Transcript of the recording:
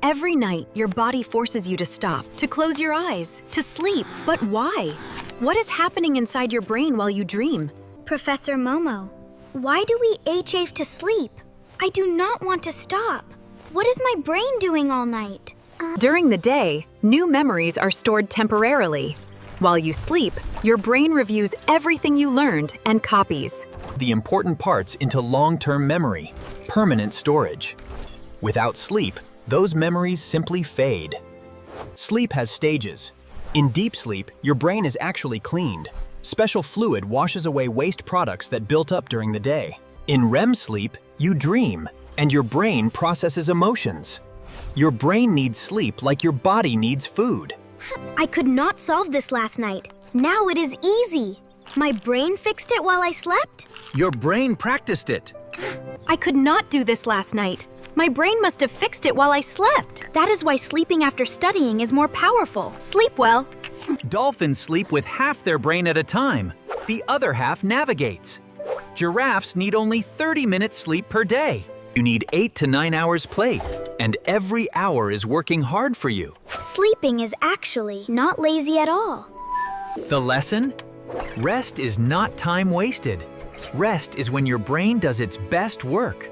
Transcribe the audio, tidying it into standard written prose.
Every night, your body forces you to stop, to close your eyes, to sleep. But why? What is happening inside your brain while you dream? Professor Momo, why do we ache to sleep? I do not want to stop. What is my brain doing all night? During the day, new memories are stored temporarily. While you sleep, your brain reviews everything you learned and copies the important parts into long-term memory, permanent storage. Without sleep, those memories simply fade. Sleep has stages. In deep sleep, your brain is actually cleaned. Special fluid washes away waste products that built up during the day. In REM sleep, you dream, and your brain processes emotions. Your brain needs sleep like your body needs food. I could not solve this last night. Now it is easy. My brain fixed it while I slept? Your brain practiced it. I could not do this last night. My brain must have fixed it while I slept. That is why sleeping after studying is more powerful. Sleep well. Dolphins sleep with half their brain at a time. The other half navigates. Giraffes need only 30 minutes sleep per day. You need 8 to 9 hours play, and every hour is working hard for you. Sleeping is actually not lazy at all. The lesson? Rest is not time wasted. Rest is when your brain does its best work.